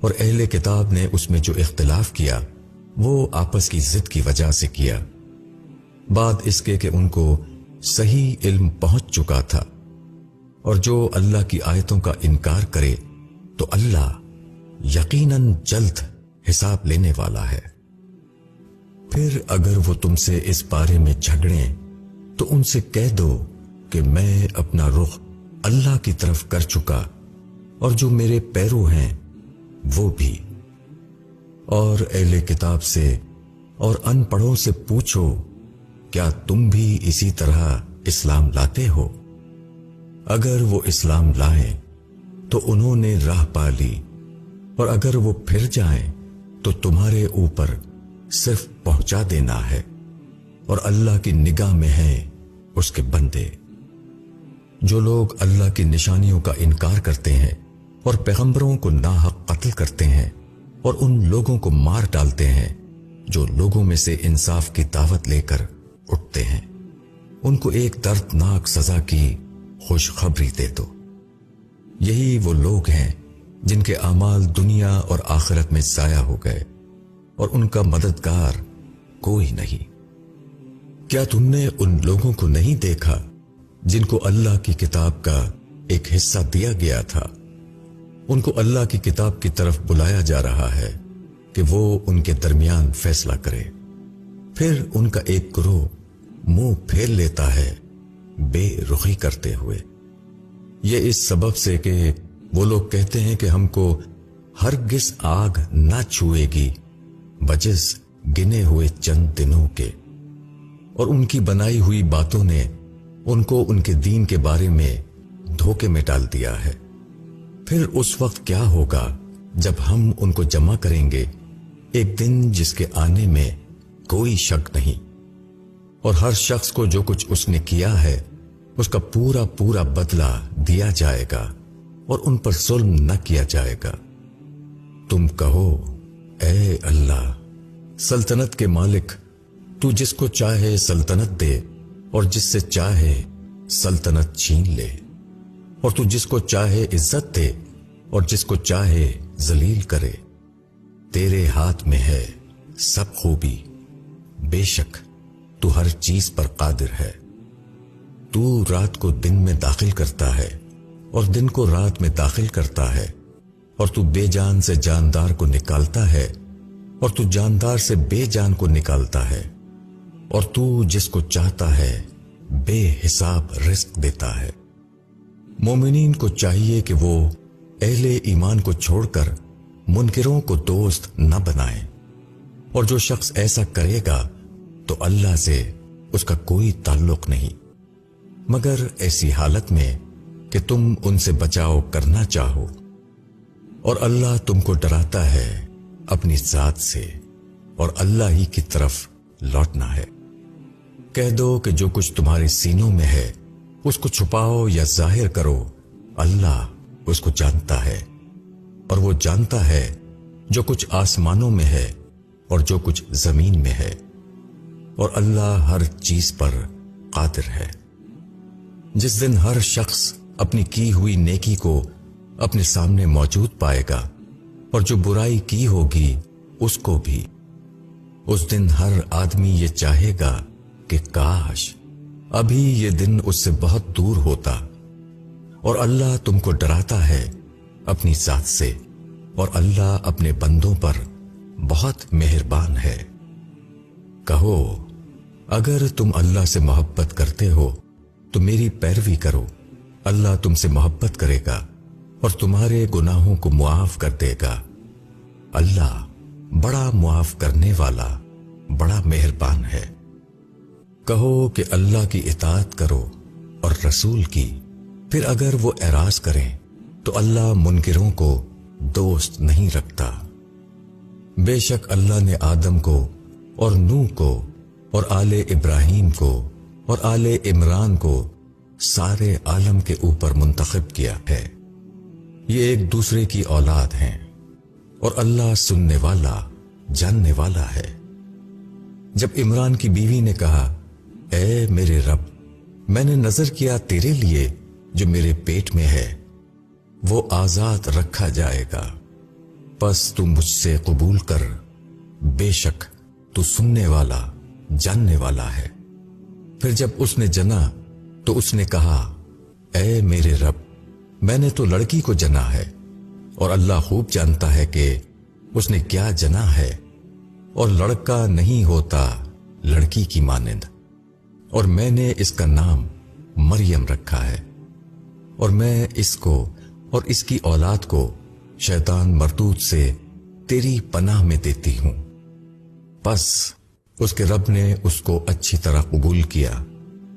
اور اہل کتاب نے اس میں جو اختلاف کیا وہ آپس کی ضد کی وجہ سے کیا، بعد اس کے کہ ان کو صحیح علم پہنچ چکا تھا۔ اور جو اللہ کی آیتوں کا انکار کرے تو اللہ یقیناً جلد حساب لینے والا ہے۔ پھر اگر وہ تم سے اس بارے میں جھگڑیں تو ان سے کہہ دو کہ میں اپنا رخ اللہ کی طرف کر چکا اور جو میرے پیرو ہیں وہ بھی۔ اور اہل کتاب سے اور ان پڑھوں سے پوچھو کیا تم بھی اسی طرح اسلام لاتے ہو؟ اگر وہ اسلام لائیں تو انہوں نے راہ پا لی، اور اگر وہ پھر جائیں تو تمہارے اوپر صرف پہنچا دینا ہے، اور اللہ کی نگاہ میں ہیں اس کے بندے۔ جو لوگ اللہ کی نشانیوں کا انکار کرتے ہیں اور پیغمبروں کو ناحق قتل کرتے ہیں اور ان لوگوں کو مار ڈالتے ہیں جو لوگوں میں سے انصاف کی دعوت لے کر اٹھتے ہیں، ان کو ایک دردناک سزا کی خوشخبری دے دو۔ یہی وہ لوگ ہیں جن کے اعمال دنیا اور آخرت میں ضائع ہو گئے اور ان کا مددگار کوئی نہیں۔ کیا تم نے ان لوگوں کو نہیں دیکھا جن کو اللہ کی کتاب کا ایک حصہ دیا گیا تھا؟ ان کو اللہ کی کتاب کی طرف بلایا جا رہا ہے کہ وہ ان کے درمیان فیصلہ کرے، پھر ان کا ایک گروہ منہ پھیر لیتا ہے بے رخی کرتے ہوئے۔ یہ اس سبب سے کہ وہ لوگ کہتے ہیں کہ ہم کو ہرگز آگ نہ چھوئے گی بجز گنے ہوئے چند دنوں کے، اور ان کی بنائی ہوئی باتوں نے ان کو ان کے دین کے بارے میں دھوکے میں ڈال دیا ہے۔ پھر اس وقت کیا ہوگا جب ہم ان کو جمع کریں گے، ایک دن جس کے آنے میں کوئی شک نہیں، اور ہر شخص کو جو کچھ اس نے کیا ہے اس کا پورا پورا بدلہ دیا جائے گا، اور ان پر ظلم نہ کیا جائے گا۔ تم کہو اے اللہ سلطنت کے مالک، تو جس کو چاہے سلطنت دے اور جس سے چاہے سلطنت چھین لے، اور تو جس کو چاہے عزت دے اور جس کو چاہے ذلیل کرے۔ تیرے ہاتھ میں ہے سب خوبی، بے شک تو ہر چیز پر قادر ہے۔ تو رات کو دن میں داخل کرتا ہے اور دن کو رات میں داخل کرتا ہے، اور تو بے جان سے جاندار کو نکالتا ہے اور تو جاندار سے بے جان کو نکالتا ہے، اور تو جس کو چاہتا ہے بے حساب رزق دیتا ہے۔ مومنین کو چاہیے کہ وہ اہل ایمان کو چھوڑ کر منکروں کو دوست نہ بنائیں، اور جو شخص ایسا کرے گا تو اللہ سے اس کا کوئی تعلق نہیں، مگر ایسی حالت میں کہ تم ان سے بچاؤ کرنا چاہو، اور اللہ تم کو ڈراتا ہے اپنی ذات سے، اور اللہ ہی کی طرف لوٹنا ہے۔ کہہ دو کہ جو کچھ تمہارے سینوں میں ہے اس کو چھپاؤ یا ظاہر کرو، اللہ اس کو جانتا ہے، اور وہ جانتا ہے جو کچھ آسمانوں میں ہے اور جو کچھ زمین میں ہے، اور اللہ ہر چیز پر قادر ہے۔ جس دن ہر شخص اپنی کی ہوئی نیکی کو اپنے سامنے موجود پائے گا، اور جو برائی کی ہوگی اس کو بھی، اس دن ہر آدمی یہ چاہے گا کہ کاش ابھی یہ دن اس سے بہت دور ہوتا، اور اللہ تم کو ڈراتا ہے اپنی ذات سے، اور اللہ اپنے بندوں پر بہت مہربان ہے۔ کہو اگر تم اللہ سے محبت کرتے ہو تو میری پیروی کرو، اللہ تم سے محبت کرے گا اور تمہارے گناہوں کو معاف کر دے گا۔ اللہ بڑا معاف کرنے والا، بڑا مہربان ہے۔ کہو کہ اللہ کی اطاعت کرو اور رسول کی، پھر اگر وہ اعراض کریں تو اللہ منکروں کو دوست نہیں رکھتا۔ بے شک اللہ نے آدم کو اور نوح کو اور آل ابراہیم کو اور آل عمران کو سارے عالم کے اوپر منتخب کیا ہے۔ یہ ایک دوسرے کی اولاد ہیں، اور اللہ سننے والا جاننے والا ہے۔ جب عمران کی بیوی نے کہا اے میرے رب، میں نے نظر کیا تیرے لیے جو میرے پیٹ میں ہے وہ آزاد رکھا جائے گا، پس تو مجھ سے قبول کر، بے شک تو سننے والا جاننے والا ہے۔ پھر جب اس نے جنا تو اس نے کہا، اے میرے رب، میں نے تو لڑکی کو جنا ہے، اور اللہ خوب جانتا ہے کہ اس نے کیا جنا ہے، اور لڑکا نہیں ہوتا لڑکی کی مانند، اور میں نے اس کا نام مریم رکھا ہے، اور میں اس کو اور اس کی اولاد کو شیطان مردود سے تیری پناہ میں دیتی ہوں۔ پس اس کے رب نے اس کو اچھی طرح قبول کیا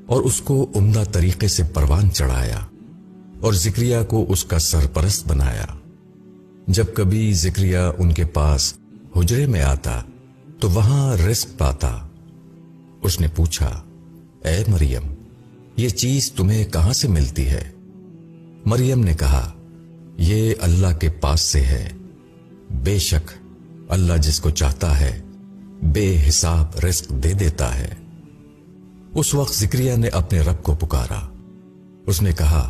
اور اس کو عمدہ طریقے سے پروان چڑھایا، اور زکریا کو اس کا سرپرست بنایا۔ جب کبھی زکریا ان کے پاس حجرے میں آتا تو وہاں رزق پاتا۔ اس نے پوچھا، اے مریم، یہ چیز تمہیں کہاں سے ملتی ہے؟ مریم نے کہا، یہ اللہ کے پاس سے ہے، بے شک اللہ جس کو چاہتا ہے بے حساب رزق دے دیتا ہے۔ اس وقت زکریا نے اپنے رب کو پکارا۔ اس نے کہا،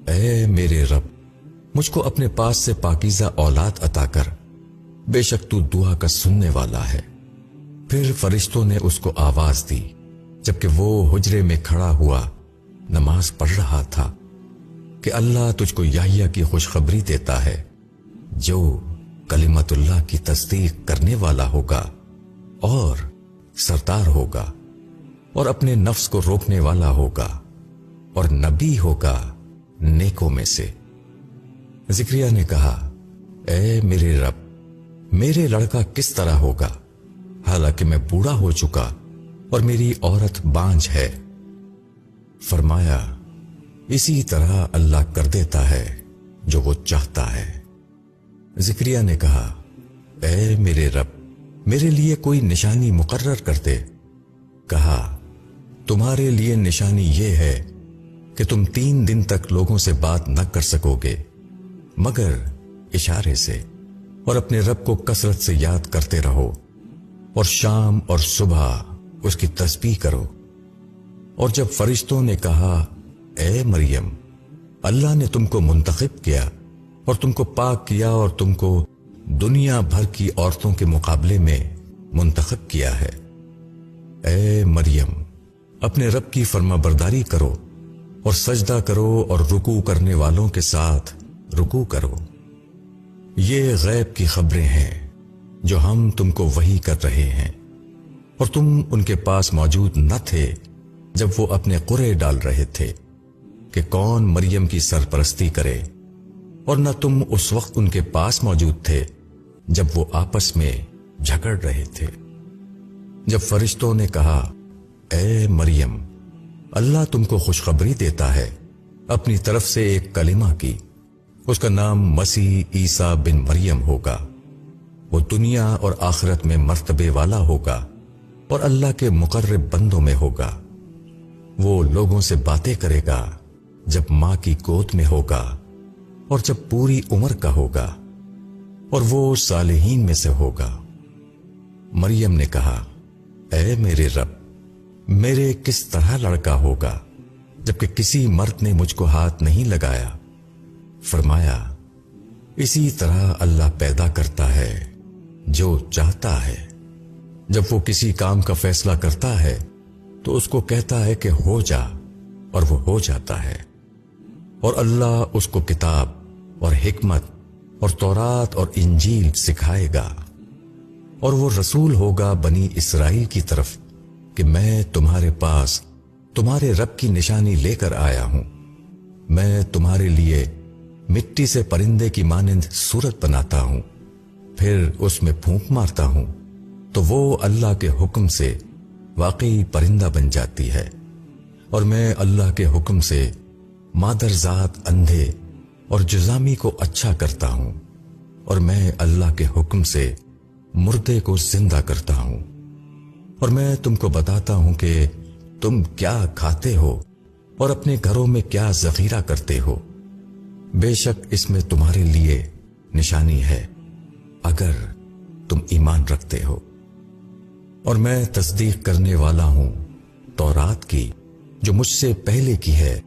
اے میرے رب، مجھ کو اپنے پاس سے پاکیزہ اولاد عطا کر، بے شک تو دعا کا سننے والا ہے۔ پھر فرشتوں نے اس کو آواز دی جبکہ وہ حجرے میں کھڑا ہوا نماز پڑھ رہا تھا کہ اللہ تجھ کو یحییٰ کی خوشخبری دیتا ہے جو کلمت اللہ کی تصدیق کرنے والا ہوگا اور سردار ہوگا اور اپنے نفس کو روکنے والا ہوگا اور نبی ہوگا نیکوں میں سے۔ زکریا نے کہا، اے میرے رب، میرے لڑکا کس طرح ہوگا حالانکہ میں بوڑھا ہو چکا اور میری عورت بانجھ ہے؟ فرمایا، اسی طرح اللہ کر دیتا ہے جو وہ چاہتا ہے۔ زکریا نے کہا، اے میرے رب، میرے لیے کوئی نشانی مقرر کر دے۔ کہا، تمہارے لیے نشانی یہ ہے کہ تم 3 دن تک لوگوں سے بات نہ کر سکو گے مگر اشارے سے، اور اپنے رب کو کثرت سے یاد کرتے رہو، اور شام اور صبح اس کی تسبیح کرو۔ اور جب فرشتوں نے کہا، اے مریم، اللہ نے تم کو منتخب کیا اور تم کو پاک کیا اور تم کو دنیا بھر کی عورتوں کے مقابلے میں منتخب کیا ہے، اے مریم، اپنے رب کی فرما برداری کرو اور سجدہ کرو اور رکوع کرنے والوں کے ساتھ رکوع کرو۔ یہ غیب کی خبریں ہیں جو ہم تم کو وحی کر رہے ہیں، اور تم ان کے پاس موجود نہ تھے جب وہ اپنے قرعے ڈال رہے تھے کہ کون مریم کی سرپرستی کرے، اور نہ تم اس وقت ان کے پاس موجود تھے جب وہ آپس میں جھگڑ رہے تھے۔ جب فرشتوں نے کہا، اے مریم، اللہ تم کو خوشخبری دیتا ہے اپنی طرف سے ایک کلمہ کی، اس کا نام مسیح عیسیٰ بن مریم ہوگا، وہ دنیا اور آخرت میں مرتبے والا ہوگا اور اللہ کے مقرب بندوں میں ہوگا۔ وہ لوگوں سے باتیں کرے گا جب ماں کی گود میں ہوگا اور جب پوری عمر کا ہوگا، اور وہ صالحین میں سے ہوگا۔ مریم نے کہا، اے میرے رب، میرے کس طرح لڑکا ہوگا جبکہ کسی مرد نے مجھ کو ہاتھ نہیں لگایا؟ فرمایا، اسی طرح اللہ پیدا کرتا ہے جو چاہتا ہے۔ جب وہ کسی کام کا فیصلہ کرتا ہے تو اس کو کہتا ہے کہ ہو جا، اور وہ ہو جاتا ہے۔ اور اللہ اس کو کتاب اور حکمت اور تورات اور انجیل سکھائے گا، اور وہ رسول ہوگا بنی اسرائیل کی طرف کہ میں تمہارے پاس تمہارے رب کی نشانی لے کر آیا ہوں۔ میں تمہارے لیے مٹی سے پرندے کی مانند صورت بناتا ہوں، پھر اس میں پھونک مارتا ہوں تو وہ اللہ کے حکم سے واقعی پرندہ بن جاتی ہے، اور میں اللہ کے حکم سے مادرزاد اندھے اور جزامی کو اچھا کرتا ہوں، اور میں اللہ کے حکم سے مردے کو زندہ کرتا ہوں، اور میں تم کو بتاتا ہوں کہ تم کیا کھاتے ہو اور اپنے گھروں میں کیا ذخیرہ کرتے ہو۔ بے شک اس میں تمہارے لیے نشانی ہے اگر تم ایمان رکھتے ہو۔ اور میں تصدیق کرنے والا ہوں تورات کی جو مجھ سے پہلے کی ہے،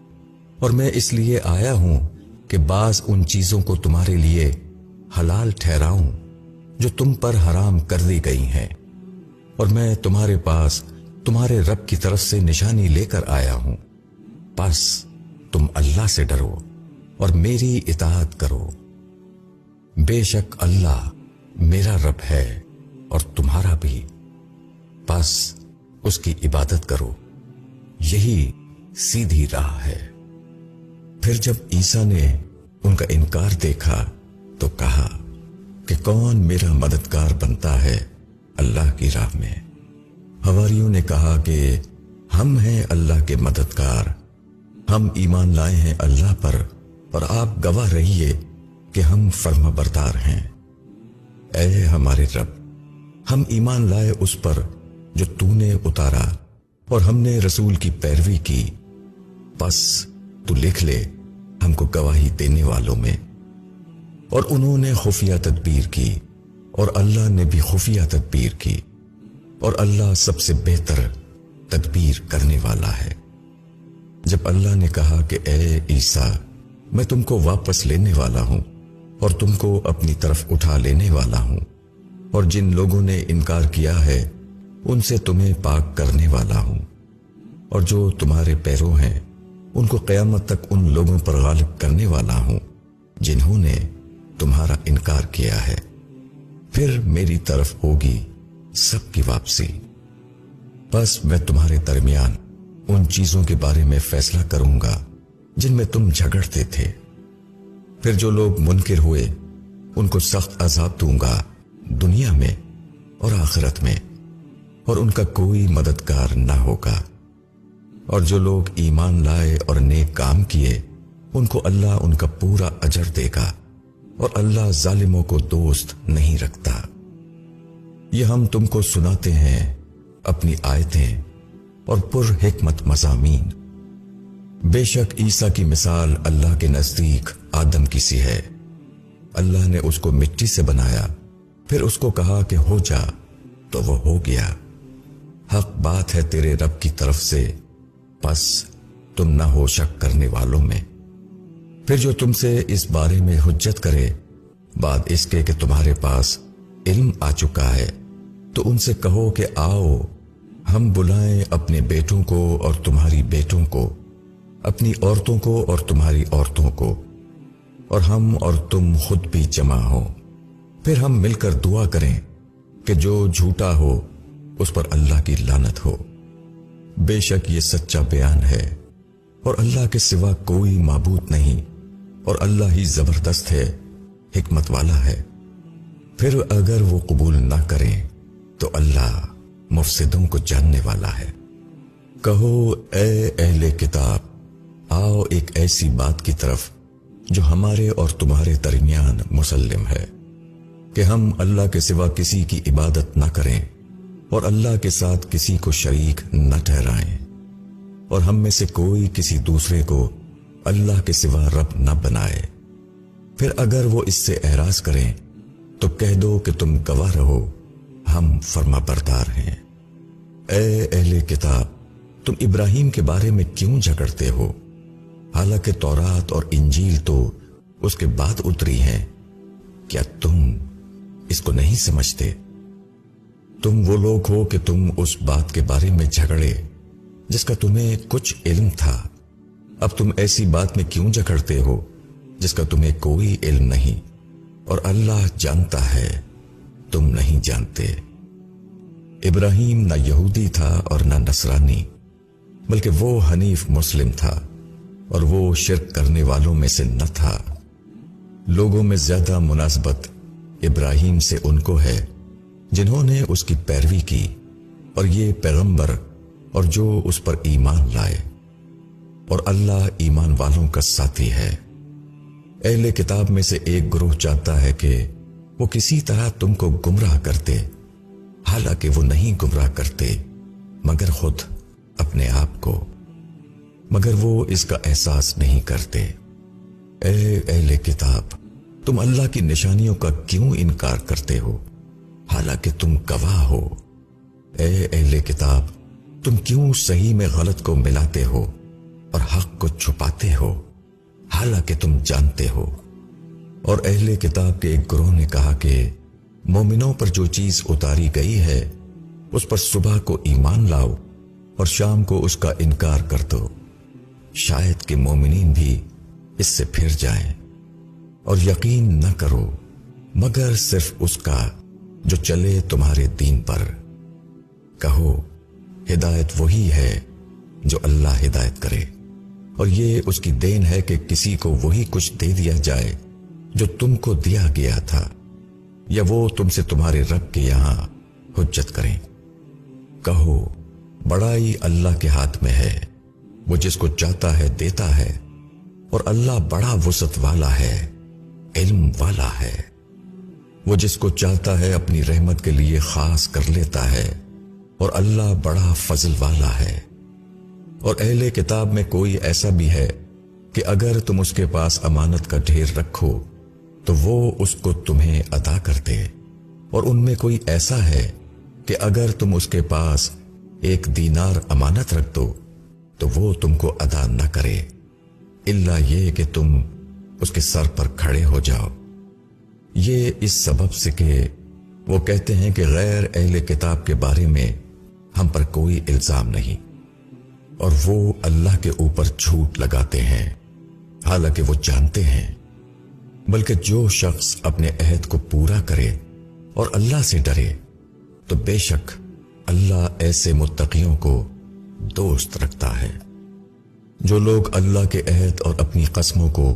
اور میں اس لیے آیا ہوں کہ بعض ان چیزوں کو تمہارے لیے حلال ٹھہراؤں جو تم پر حرام کر دی گئی ہیں، اور میں تمہارے پاس تمہارے رب کی طرف سے نشانی لے کر آیا ہوں، بس تم اللہ سے ڈرو اور میری اطاعت کرو۔ بے شک اللہ میرا رب ہے اور تمہارا بھی، بس اس کی عبادت کرو، یہی سیدھی راہ ہے۔ پھر جب عیسیٰ نے ان کا انکار دیکھا تو کہا کہ کون میرا مددگار بنتا ہے اللہ کی راہ میں؟ حواریوں نے کہا کہ ہم ہیں اللہ کے مددگار، ہم ایمان لائے ہیں اللہ پر، اور آپ گواہ رہیے کہ ہم فرما بردار ہیں۔ اے ہمارے رب، ہم ایمان لائے اس پر جو تو نے اتارا، اور ہم نے رسول کی پیروی کی، بس تو لکھ لے ہم کو گواہی دینے والوں میں۔ اور انہوں نے خفیہ تدبیر کی اور اللہ نے بھی خفیہ تدبیر کی، اور اللہ سب سے بہتر تدبیر کرنے والا ہے۔ جب اللہ نے کہا کہ اے عیسیٰ، میں تم کو واپس لینے والا ہوں اور تم کو اپنی طرف اٹھا لینے والا ہوں، اور جن لوگوں نے انکار کیا ہے ان سے تمہیں پاک کرنے والا ہوں، اور جو تمہارے پیرو ہیں ان کو قیامت تک ان لوگوں پر غالب کرنے والا ہوں جنہوں نے تمہارا انکار کیا ہے، پھر میری طرف ہوگی سب کی واپسی۔ بس میں تمہارے درمیان ان چیزوں کے بارے میں فیصلہ کروں گا جن میں تم جھگڑتے تھے، پھر جو لوگ منکر ہوئے ان کو سخت عذاب دوں گا دنیا میں اور آخرت میں، اور ان کا کوئی مددگار نہ ہوگا۔ اور جو لوگ ایمان لائے اور نیک کام کیے ان کو اللہ ان کا پورا اجر دے گا، اور اللہ ظالموں کو دوست نہیں رکھتا۔ یہ ہم تم کو سناتے ہیں اپنی آیتیں اور پر حکمت مضامین۔ بے شک عیسیٰ کی مثال اللہ کے نزدیک آدم کی سی ہے۔ اللہ نے اس کو مٹی سے بنایا، پھر اس کو کہا کہ ہو جا، تو وہ ہو گیا۔ حق بات ہے تیرے رب کی طرف سے، پس تم نہ ہو شک کرنے والوں میں۔ پھر جو تم سے اس بارے میں حجت کرے بعد اس کے کہ تمہارے پاس علم آ چکا ہے، تو ان سے کہو کہ آؤ ہم بلائیں اپنے بیٹوں کو اور تمہاری بیٹوں کو، اپنی عورتوں کو اور تمہاری عورتوں کو، اور ہم اور تم خود بھی جمع ہو، پھر ہم مل کر دعا کریں کہ جو جھوٹا ہو اس پر اللہ کی لعنت ہو۔ بے شک یہ سچا بیان ہے، اور اللہ کے سوا کوئی معبود نہیں، اور اللہ ہی زبردست ہے، حکمت والا ہے۔ پھر اگر وہ قبول نہ کریں تو اللہ مفسدوں کو جاننے والا ہے۔ کہو اے اہل کتاب، آؤ ایک ایسی بات کی طرف جو ہمارے اور تمہارے درمیان مسلم ہے، کہ ہم اللہ کے سوا کسی کی عبادت نہ کریں اور اللہ کے ساتھ کسی کو شریک نہ ٹھہرائیں، اور ہم میں سے کوئی کسی دوسرے کو اللہ کے سوا رب نہ بنائے۔ پھر اگر وہ اس سے اعراض کریں تو کہہ دو کہ تم گواہ رہو، ہم فرما بردار ہیں۔ اے اہل کتاب، تم ابراہیم کے بارے میں کیوں جھگڑتے ہو؟ حالانکہ تورات اور انجیل تو اس کے بعد اتری ہیں، کیا تم اس کو نہیں سمجھتے؟ تم وہ لوگ ہو کہ تم اس بات کے بارے میں جھگڑے جس کا تمہیں کچھ علم تھا، اب تم ایسی بات میں کیوں جھگڑتے ہو جس کا تمہیں کوئی علم نہیں، اور اللہ جانتا ہے تم نہیں جانتے۔ ابراہیم نہ یہودی تھا اور نہ نصرانی، بلکہ وہ حنیف مسلم تھا، اور وہ شرک کرنے والوں میں سے نہ تھا۔ لوگوں میں زیادہ مناسبت ابراہیم سے ان کو ہے جنہوں نے اس کی پیروی کی، اور یہ پیغمبر اور جو اس پر ایمان لائے، اور اللہ ایمان والوں کا ساتھی ہے۔ اہل کتاب میں سے ایک گروہ چاہتا ہے کہ وہ کسی طرح تم کو گمراہ کرتے، حالانکہ وہ نہیں گمراہ کرتے مگر خود اپنے آپ کو، مگر وہ اس کا احساس نہیں کرتے۔ اے اہل کتاب، تم اللہ کی نشانیوں کا کیوں انکار کرتے ہو حالانکہ تم گواہ ہو؟ اے اہل کتاب، تم کیوں صحیح میں غلط کو ملاتے ہو اور حق کو چھپاتے ہو حالانکہ تم جانتے ہو؟ اور اہل کتاب کے ایک گروہ نے کہا کہ مومنوں پر جو چیز اتاری گئی ہے اس پر صبح کو ایمان لاؤ اور شام کو اس کا انکار کر دو، شاید کہ مومنین بھی اس سے پھر جائیں، اور یقین نہ کرو مگر صرف اس کا جو چلے تمہارے دین پر۔ کہو ہدایت وہی ہے جو اللہ ہدایت کرے، اور یہ اس کی دین ہے کہ کسی کو وہی کچھ دے دیا جائے جو تم کو دیا گیا تھا، یا وہ تم سے تمہارے رب کے یہاں حجت کریں۔ کہو بڑائی اللہ کے ہاتھ میں ہے، وہ جس کو چاہتا ہے دیتا ہے، اور اللہ بڑا وسعت والا ہے، علم والا ہے۔ وہ جس کو چاہتا ہے اپنی رحمت کے لیے خاص کر لیتا ہے، اور اللہ بڑا فضل والا ہے۔ اور اہل کتاب میں کوئی ایسا بھی ہے کہ اگر تم اس کے پاس امانت کا ڈھیر رکھو تو وہ اس کو تمہیں ادا کر دے، اور ان میں کوئی ایسا ہے کہ اگر تم اس کے پاس 1 دینار امانت رکھ دو تو وہ تم کو ادا نہ کرے، الا یہ کہ تم اس کے سر پر کھڑے ہو جاؤ۔ یہ اس سبب سے کہ وہ کہتے ہیں کہ غیر اہل کتاب کے بارے میں ہم پر کوئی الزام نہیں، اور وہ اللہ کے اوپر جھوٹ لگاتے ہیں حالانکہ وہ جانتے ہیں۔ بلکہ جو شخص اپنے عہد کو پورا کرے اور اللہ سے ڈرے تو بے شک اللہ ایسے متقیوں کو دوست رکھتا ہے۔ جو لوگ اللہ کے عہد اور اپنی قسموں کو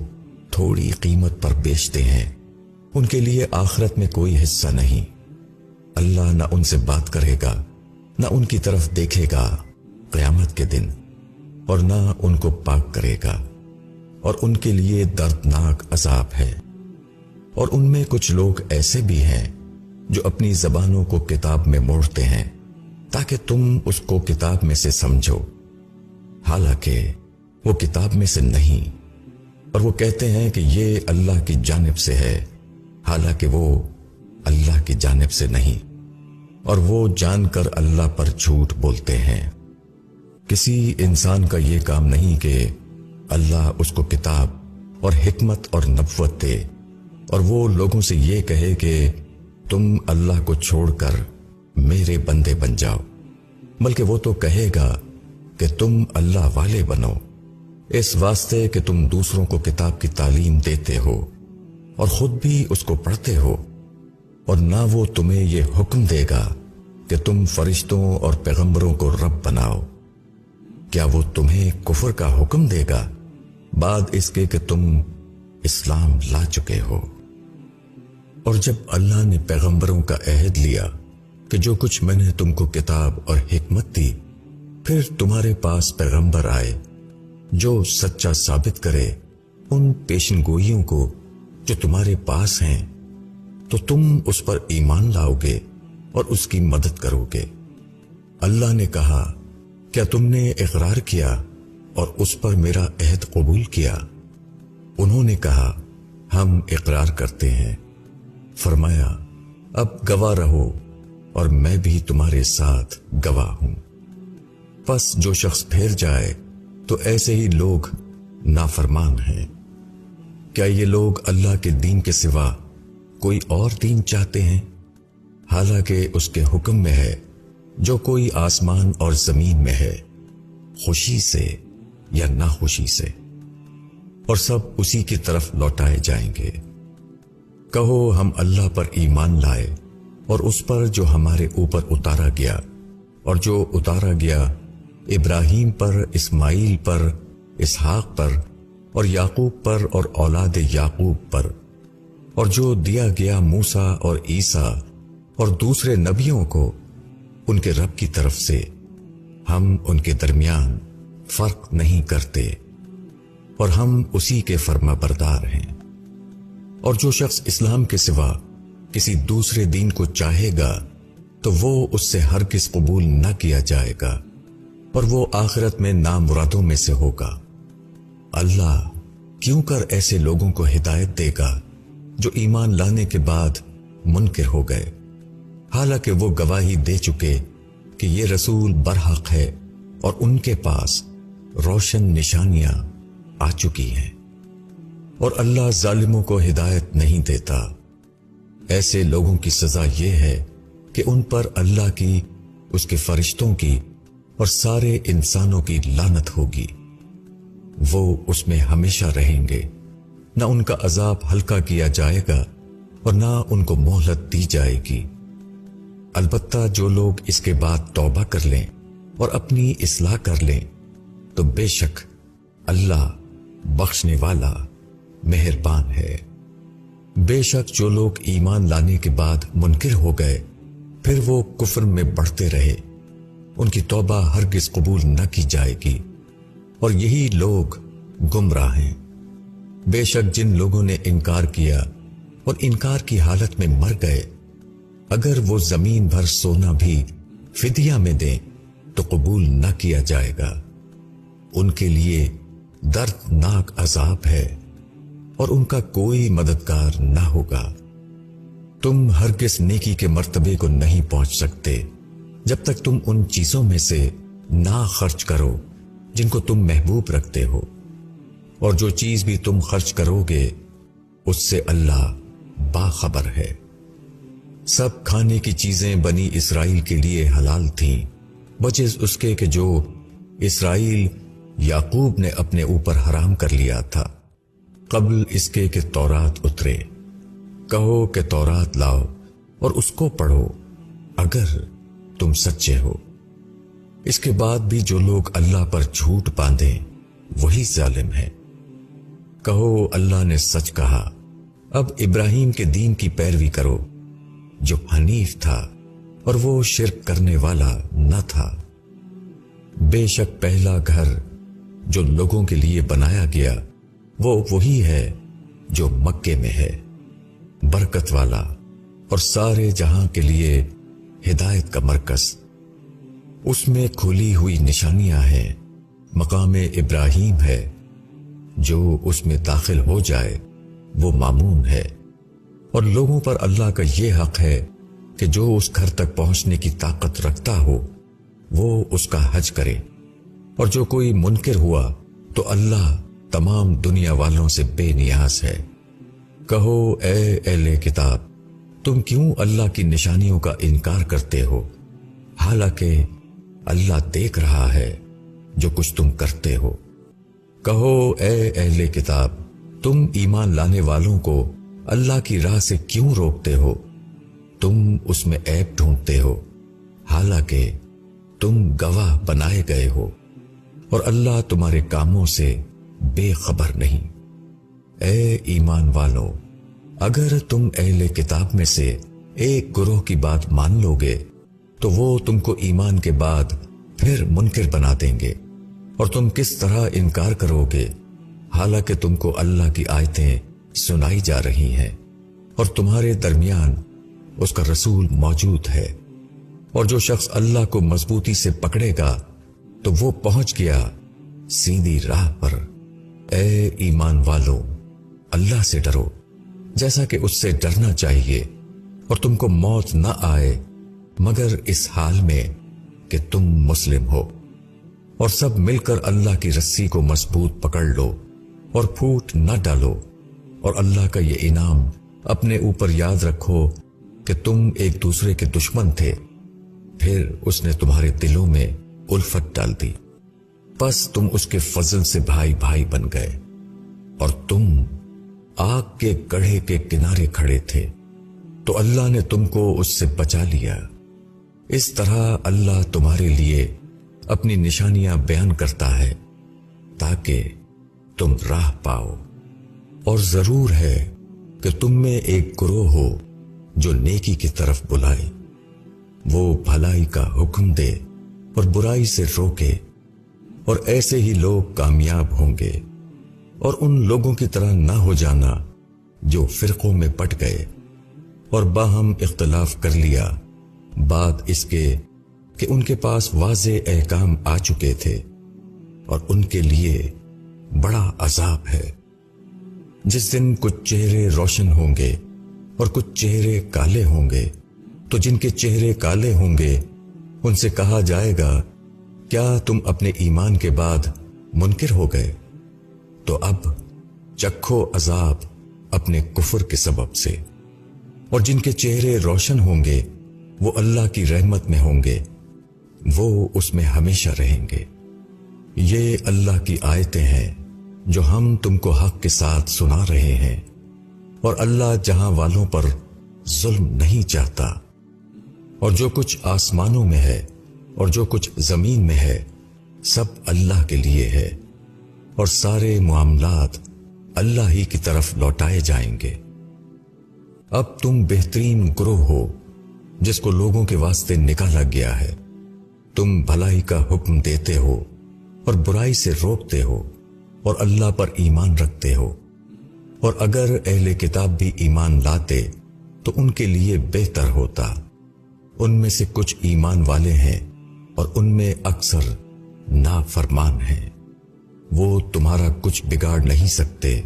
تھوڑی قیمت پر بیچتے ہیں ان کے لیے آخرت میں کوئی حصہ نہیں۔ اللہ نہ ان سے بات کرے گا، نہ ان کی طرف دیکھے گا قیامت کے دن، اور نہ ان کو پاک کرے گا، اور ان کے لیے دردناک عذاب ہے۔ اور ان میں کچھ لوگ ایسے بھی ہیں جو اپنی زبانوں کو کتاب میں موڑتے ہیں تاکہ تم اس کو کتاب میں سے سمجھو، حالانکہ وہ کتاب میں سے نہیں، اور وہ کہتے ہیں کہ یہ اللہ کی جانب سے ہے، حالانکہ وہ اللہ کی جانب سے نہیں، اور وہ جان کر اللہ پر جھوٹ بولتے ہیں۔ کسی انسان کا یہ کام نہیں کہ اللہ اس کو کتاب اور حکمت اور نبوت دے اور وہ لوگوں سے یہ کہے کہ تم اللہ کو چھوڑ کر میرے بندے بن جاؤ، بلکہ وہ تو کہے گا کہ تم اللہ والے بنو، اس واسطے کہ تم دوسروں کو کتاب کی تعلیم دیتے ہو اور خود بھی اس کو پڑھتے ہو، اور نہ وہ تمہیں یہ حکم دے گا کہ تم فرشتوں اور پیغمبروں کو رب بناؤ۔ کیا وہ تمہیں کفر کا حکم دے گا بعد اس کے کہ تم اسلام لا چکے ہو؟ اور جب اللہ نے پیغمبروں کا عہد لیا کہ جو کچھ میں نے تم کو کتاب اور حکمت دی، پھر تمہارے پاس پیغمبر آئے جو سچا ثابت کرے ان پیشن گوئیوں کو جو تمہارے پاس ہیں، تو تم اس پر ایمان لاؤ گے اور اس کی مدد کرو گے۔ اللہ نے کہا کیا تم نے اقرار کیا اور اس پر میرا عہد قبول کیا؟ انہوں نے کہا ہم اقرار کرتے ہیں۔ فرمایا اب گواہ رہو اور میں بھی تمہارے ساتھ گواہ ہوں۔ پس جو شخص پھر جائے تو ایسے ہی لوگ نافرمان ہیں۔ کیا یہ لوگ اللہ کے دین کے سوا کوئی اور دین چاہتے ہیں؟ حالانکہ اس کے حکم میں ہے جو کوئی آسمان اور زمین میں ہے، خوشی سے یا ناخوشی سے، اور سب اسی کی طرف لوٹائے جائیں گے۔ کہو ہم اللہ پر ایمان لائے اور اس پر جو ہمارے اوپر اتارا گیا، اور جو اتارا گیا ابراہیم پر، اسماعیل پر، اسحاق پر اور یعقوب پر اور اولاد یعقوب پر، اور جو دیا گیا موسیٰ اور عیسیٰ اور دوسرے نبیوں کو ان کے رب کی طرف سے، ہم ان کے درمیان فرق نہیں کرتے، اور ہم اسی کے فرما بردار ہیں۔ اور جو شخص اسلام کے سوا کسی دوسرے دین کو چاہے گا تو وہ اس سے ہرگز قبول نہ کیا جائے گا، اور وہ آخرت میں نامرادوں میں سے ہوگا۔ اللہ کیوں کر ایسے لوگوں کو ہدایت دے گا جو ایمان لانے کے بعد منکر ہو گئے، حالانکہ وہ گواہی دے چکے کہ یہ رسول برحق ہے اور ان کے پاس روشن نشانیاں آ چکی ہیں۔ اور اللہ ظالموں کو ہدایت نہیں دیتا۔ ایسے لوگوں کی سزا یہ ہے کہ ان پر اللہ کی، اس کے فرشتوں کی اور سارے انسانوں کی لعنت ہوگی۔ وہ اس میں ہمیشہ رہیں گے، نہ ان کا عذاب ہلکا کیا جائے گا اور نہ ان کو مہلت دی جائے گی۔ البتہ جو لوگ اس کے بعد توبہ کر لیں اور اپنی اصلاح کر لیں تو بے شک اللہ بخشنے والا مہربان ہے۔ بے شک جو لوگ ایمان لانے کے بعد منکر ہو گئے پھر وہ کفر میں بڑھتے رہے، ان کی توبہ ہرگز قبول نہ کی جائے گی، اور یہی لوگ گمراہ ہیں۔ بے شک جن لوگوں نے انکار کیا اور انکار کی حالت میں مر گئے، اگر وہ زمین بھر سونا بھی فدیہ میں دیں تو قبول نہ کیا جائے گا۔ ان کے لیے دردناک عذاب ہے اور ان کا کوئی مددگار نہ ہوگا۔ تم ہرگز نیکی کے مرتبے کو نہیں پہنچ سکتے جب تک تم ان چیزوں میں سے نہ خرچ کرو جن کو تم محبوب رکھتے ہو، اور جو چیز بھی تم خرچ کرو گے اس سے اللہ باخبر ہے۔ سب کھانے کی چیزیں بنی اسرائیل کے لیے حلال تھیں بجز اس کے کہ جو اسرائیل یعقوب نے اپنے اوپر حرام کر لیا تھا قبل اس کے کہ تورات اترے۔ کہو کہ تورات لاؤ اور اس کو پڑھو اگر تم سچے ہو۔ اس کے بعد بھی جو لوگ اللہ پر جھوٹ باندھیں وہی ظالم ہے۔ کہو اللہ نے سچ کہا، اب ابراہیم کے دین کی پیروی کرو جو حنیف تھا اور وہ شرک کرنے والا نہ تھا۔ بے شک پہلا گھر جو لوگوں کے لیے بنایا گیا وہ وہی ہے جو مکے میں ہے، برکت والا اور سارے جہاں کے لیے ہدایت کا مرکز۔ اس میں کھلی ہوئی نشانیاں ہیں، مقام ابراہیم ہے، جو اس میں داخل ہو جائے وہ مامون ہے۔ اور لوگوں پر اللہ کا یہ حق ہے کہ جو اس گھر تک پہنچنے کی طاقت رکھتا ہو وہ اس کا حج کرے، اور جو کوئی منکر ہوا تو اللہ تمام دنیا والوں سے بے نیاز ہے۔ کہو اے اہل کتاب، تم کیوں اللہ کی نشانیوں کا انکار کرتے ہو، حالانکہ اللہ دیکھ رہا ہے جو کچھ تم کرتے ہو۔ کہو اے اہل کتاب، تم ایمان لانے والوں کو اللہ کی راہ سے کیوں روکتے ہو؟ تم اس میں عیب ڈھونڈتے ہو، حالانکہ تم گواہ بنائے گئے ہو، اور اللہ تمہارے کاموں سے بے خبر نہیں۔ اے ایمان والو، اگر تم اہل کتاب میں سے ایک گروہ کی بات مان لو گے تو وہ تم کو ایمان کے بعد پھر منکر بنا دیں گے، اور تم کس طرح انکار کرو گے حالانکہ تم کو اللہ کی آیتیں سنائی جا رہی ہیں اور تمہارے درمیان اس کا رسول موجود ہے۔ اور جو شخص اللہ کو مضبوطی سے پکڑے گا تو وہ پہنچ گیا سیدھی راہ پر۔ اے ایمان والو، اللہ سے ڈرو جیسا کہ اس سے ڈرنا چاہیے، اور تم کو موت نہ آئے مگر اس حال میں کہ تم مسلم ہو، اور سب مل کر اللہ کی رسی کو مضبوط پکڑ لو اور پھوٹ نہ ڈالو، اور اللہ کا یہ انعام اپنے اوپر یاد رکھو کہ تم ایک دوسرے کے دشمن تھے، پھر اس نے تمہارے دلوں میں الفت ڈال دی، پس تم اس کے فضل سے بھائی بھائی بن گئے، اور تم آگ کے گڑھے کے کنارے کھڑے تھے تو اللہ نے تم کو اس سے بچا لیا۔ اس طرح اللہ تمہارے لیے اپنی نشانیاں بیان کرتا ہے تاکہ تم راہ پاؤ۔ اور ضرور ہے کہ تم میں ایک گروہ ہو جو نیکی کی طرف بلائے، وہ بھلائی کا حکم دے اور برائی سے روکے، اور ایسے ہی لوگ کامیاب ہوں گے۔ اور ان لوگوں کی طرح نہ ہو جانا جو فرقوں میں بٹ گئے اور باہم اختلاف کر لیا بعد اس کے کہ ان کے پاس واضح احکام آ چکے تھے، اور ان کے لیے بڑا عذاب ہے۔ جس دن کچھ چہرے روشن ہوں گے اور کچھ چہرے کالے ہوں گے، تو جن کے چہرے کالے ہوں گے ان سے کہا جائے گا کیا تم اپنے ایمان کے بعد منکر ہو گئے؟ تو اب چکھو عذاب اپنے کفر کے سبب سے، اور جن کے چہرے روشن ہوں گے وہ اللہ کی رحمت میں ہوں گے، وہ اس میں ہمیشہ رہیں گے۔ یہ اللہ کی آیتیں ہیں جو ہم تم کو حق کے ساتھ سنا رہے ہیں، اور اللہ جہاں والوں پر ظلم نہیں چاہتا۔ اور جو کچھ آسمانوں میں ہے اور جو کچھ زمین میں ہے سب اللہ کے لیے ہے، اور سارے معاملات اللہ ہی کی طرف لوٹائے جائیں گے۔ اب تم بہترین گروہ ہو جس کو لوگوں کے واسطے نکالا گیا ہے، تم بھلائی کا حکم دیتے ہو اور برائی سے روکتے ہو، اور اللہ پر ایمان رکھتے ہو۔ اور اگر اہل کتاب بھی ایمان لاتے تو ان کے لیے بہتر ہوتا۔ ان میں سے کچھ ایمان والے ہیں اور ان میں اکثر نافرمان ہیں۔ وہ تمہارا کچھ بگاڑ نہیں سکتے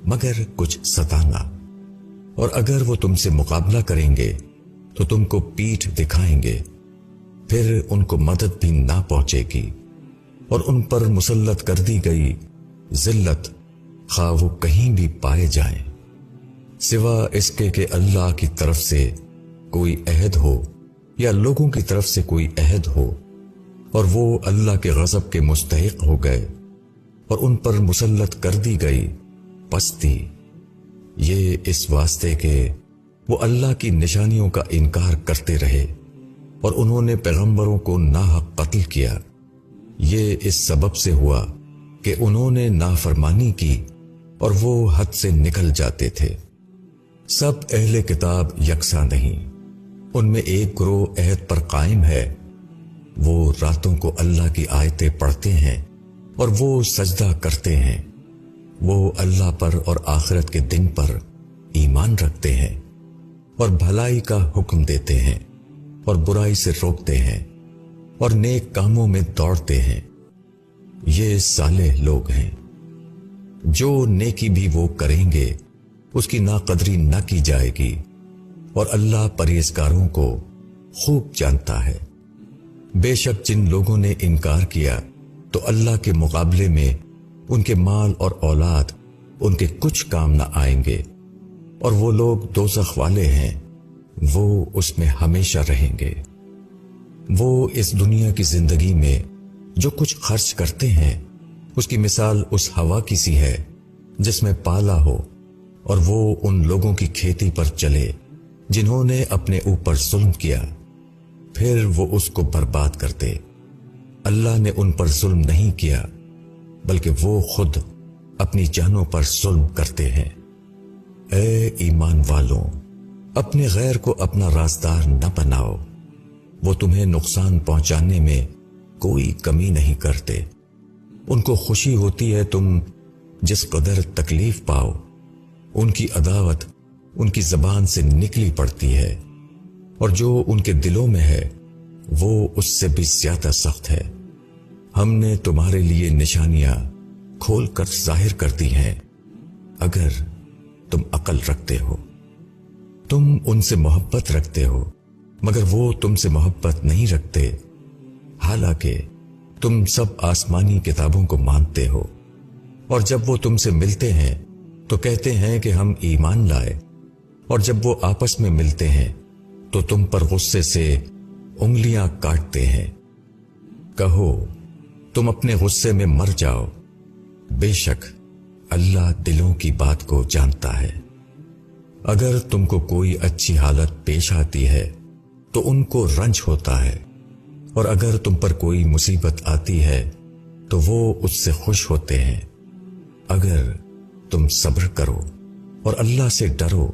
مگر کچھ ستانا، اور اگر وہ تم سے مقابلہ کریں گے تو تم کو پیٹھ دکھائیں گے، پھر ان کو مدد بھی نہ پہنچے گی، اور ان پر مسلط کر دی گئی ذلت خواہ وہ کہیں بھی پائے جائیں، سوا اس کے کہ اللہ کی طرف سے کوئی عہد ہو یا لوگوں کی طرف سے کوئی عہد ہو، اور وہ اللہ کے غضب کے مستحق ہو گئے اور ان پر مسلط کر دی گئی پستی، یہ اس واسطے کہ وہ اللہ کی نشانیوں کا انکار کرتے رہے اور انہوں نے پیغمبروں کو ناحق قتل کیا۔ یہ اس سبب سے ہوا کہ انہوں نے نافرمانی کی اور وہ حد سے نکل جاتے تھے۔ سب اہل کتاب یکساں نہیں، ان میں ایک گروہ عہد پر قائم ہے، وہ راتوں کو اللہ کی آیتیں پڑھتے ہیں اور وہ سجدہ کرتے ہیں، وہ اللہ پر اور آخرت کے دن پر ایمان رکھتے ہیں، اور بھلائی کا حکم دیتے ہیں اور برائی سے روکتے ہیں، اور نیک کاموں میں دوڑتے ہیں۔ یہ صالح لوگ ہیں۔ جو نیکی بھی وہ کریں گے اس کی ناقدری نہ کی جائے گی، اور اللہ پرہیزگاروں کو خوب جانتا ہے۔ بے شک جن لوگوں نے انکار کیا تو اللہ کے مقابلے میں ان کے مال اور اولاد ان کے کچھ کام نہ آئیں گے، اور وہ لوگ دوزخ والے ہیں، وہ اس میں ہمیشہ رہیں گے۔ وہ اس دنیا کی زندگی میں جو کچھ خرچ کرتے ہیں اس کی مثال اس ہوا کی سی ہے جس میں پالا ہو، اور وہ ان لوگوں کی کھیتی پر چلے جنہوں نے اپنے اوپر ظلم کیا، پھر وہ اس کو برباد کر دے۔ اللہ نے ان پر ظلم نہیں کیا بلکہ وہ خود اپنی جانوں پر ظلم کرتے ہیں۔ اے ایمان والوں، اپنے غیر کو اپنا رازدار نہ بناؤ، وہ تمہیں نقصان پہنچانے میں کوئی کمی نہیں کرتے۔ ان کو خوشی ہوتی ہے تم جس قدر تکلیف پاؤ، ان کی عداوت ان کی زبان سے نکلی پڑتی ہے، اور جو ان کے دلوں میں ہے وہ اس سے بھی زیادہ سخت ہے۔ ہم نے تمہارے لیے نشانیاں کھول کر ظاہر کر دی ہیں، اگر تم عقل رکھتے ہو۔ تم ان سے محبت رکھتے ہو مگر وہ تم سے محبت نہیں رکھتے، حالانکہ تم سب آسمانی کتابوں کو مانتے ہو، اور جب وہ تم سے ملتے ہیں تو کہتے ہیں کہ ہم ایمان لائے، اور جب وہ آپس میں ملتے ہیں تو تم پر غصے سے انگلیاں کاٹتے ہیں۔ کہو تم اپنے غصے میں مر جاؤ، بے شک اللہ دلوں کی بات کو جانتا ہے۔ اگر تم کو کوئی اچھی حالت پیش آتی ہے تو ان کو رنج ہوتا ہے، اور اگر تم پر کوئی مصیبت آتی ہے تو وہ اس سے خوش ہوتے ہیں۔ اگر تم صبر کرو اور اللہ سے ڈرو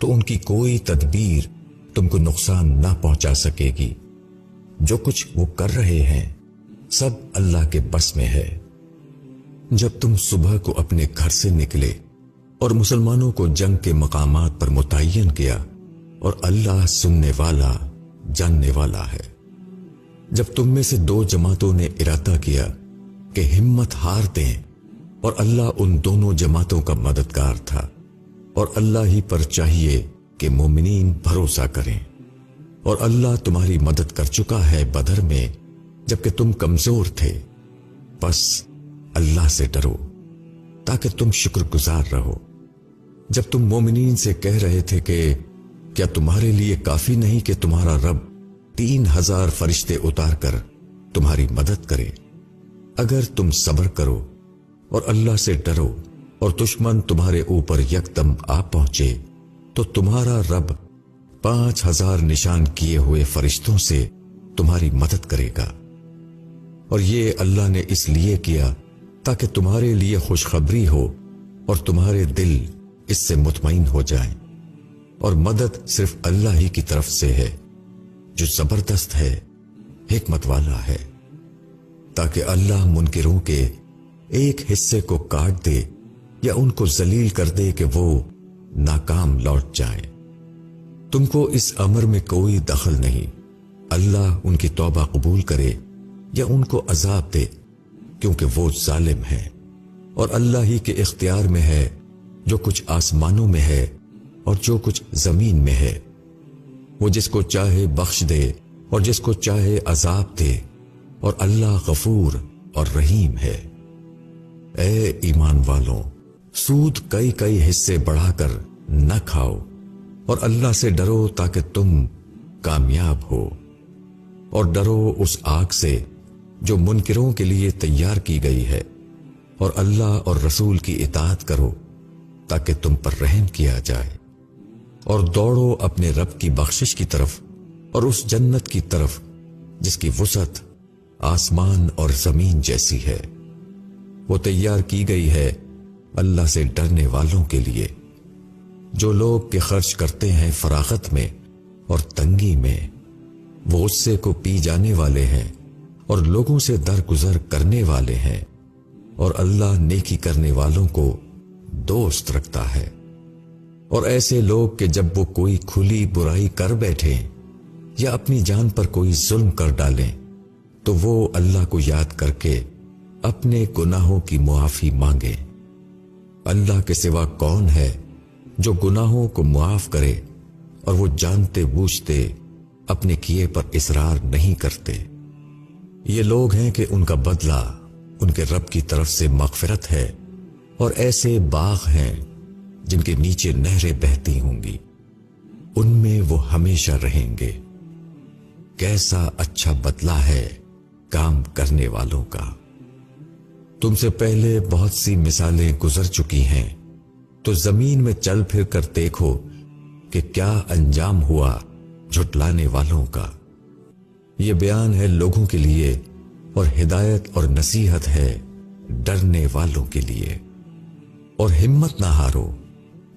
تو ان کی کوئی تدبیر تم کو نقصان نہ پہنچا سکے گی۔ جو کچھ وہ کر رہے ہیں سب اللہ کے بس میں ہے۔ جب تم صبح کو اپنے گھر سے نکلے اور مسلمانوں کو جنگ کے مقامات پر متعین کیا، اور اللہ سننے والا جاننے والا ہے۔ جب تم میں سے دو جماعتوں نے ارادہ کیا کہ ہمت ہار دیں، اور اللہ ان دونوں جماعتوں کا مددگار تھا، اور اللہ ہی پر چاہیے کہ مومنین بھروسہ کریں، اور اللہ تمہاری مدد کر چکا ہے بدر میں جبکہ تم کمزور تھے، بس اللہ سے ڈرو، تاکہ تم شکر گزار رہو۔ جب تم مومنین سے کہہ رہے تھے کہ کیا تمہارے لیے کافی نہیں کہ تمہارا رب 3000 فرشتے اتار کر تمہاری مدد کرے؟ اگر تم صبر کرو اور اللہ سے ڈرو اور دشمن تمہارے اوپر یکدم آ پہنچے تو تمہارا رب 5000 نشان کیے ہوئے فرشتوں سے تمہاری مدد کرے گا۔ اور یہ اللہ نے اس لیے کیا تاکہ تمہارے لیے خوشخبری ہو اور تمہارے دل اس سے مطمئن ہو جائیں۔ اور مدد صرف اللہ ہی کی طرف سے ہے جو زبردست ہے، حکمت والا ہے، تاکہ اللہ منکروں کے ایک حصے کو کاٹ دے یا ان کو ذلیل کر دے کہ وہ ناکام لوٹ جائیں۔ تم کو اس امر میں کوئی دخل نہیں، اللہ ان کی توبہ قبول کرے یا ان کو عذاب دے، کیونکہ وہ ظالم ہے۔ اور اللہ ہی کے اختیار میں ہے جو کچھ آسمانوں میں ہے اور جو کچھ زمین میں ہے۔ وہ جس کو چاہے بخش دے اور جس کو چاہے عذاب دے، اور اللہ غفور اور رحیم ہے۔ اے ایمان والوں، سود کئی حصے بڑھا کر نہ کھاؤ اور اللہ سے ڈرو تاکہ تم کامیاب ہو۔ اور ڈرو اس آگ سے جو منکروں کے لیے تیار کی گئی ہے، اور اللہ اور رسول کی اطاعت کرو تاکہ تم پر رحم کیا جائے۔ اور دوڑو اپنے رب کی بخشش کی طرف اور اس جنت کی طرف جس کی وسعت آسمان اور زمین جیسی ہے۔ وہ تیار کی گئی ہے اللہ سے ڈرنے والوں کے لیے، جو لوگ کہ خرچ کرتے ہیں فراغت میں اور تنگی میں، وہ اس سے کو پی جانے والے ہیں اور لوگوں سے درگزر کرنے والے ہیں، اور اللہ نیکی کرنے والوں کو دوست رکھتا ہے۔ اور ایسے لوگ کہ جب وہ کوئی کھلی برائی کر بیٹھیں یا اپنی جان پر کوئی ظلم کر ڈالیں تو وہ اللہ کو یاد کر کے اپنے گناہوں کی معافی مانگیں۔ اللہ کے سوا کون ہے جو گناہوں کو معاف کرے، اور وہ جانتے بوجھتے اپنے کیے پر اصرار نہیں کرتے۔ یہ لوگ ہیں کہ ان کا بدلہ ان کے رب کی طرف سے مغفرت ہے، اور ایسے باغ ہیں جن کے نیچے نہریں بہتی ہوں گی، ان میں وہ ہمیشہ رہیں گے۔ کیسا اچھا بدلہ ہے کام کرنے والوں کا۔ تم سے پہلے بہت سی مثالیں گزر چکی ہیں، تو زمین میں چل پھر کر دیکھو کہ کیا انجام ہوا جھٹلانے والوں کا۔ یہ بیان ہے لوگوں کے لیے، اور ہدایت اور نصیحت ہے ڈرنے والوں کے لیے۔ اور ہمت نہ ہارو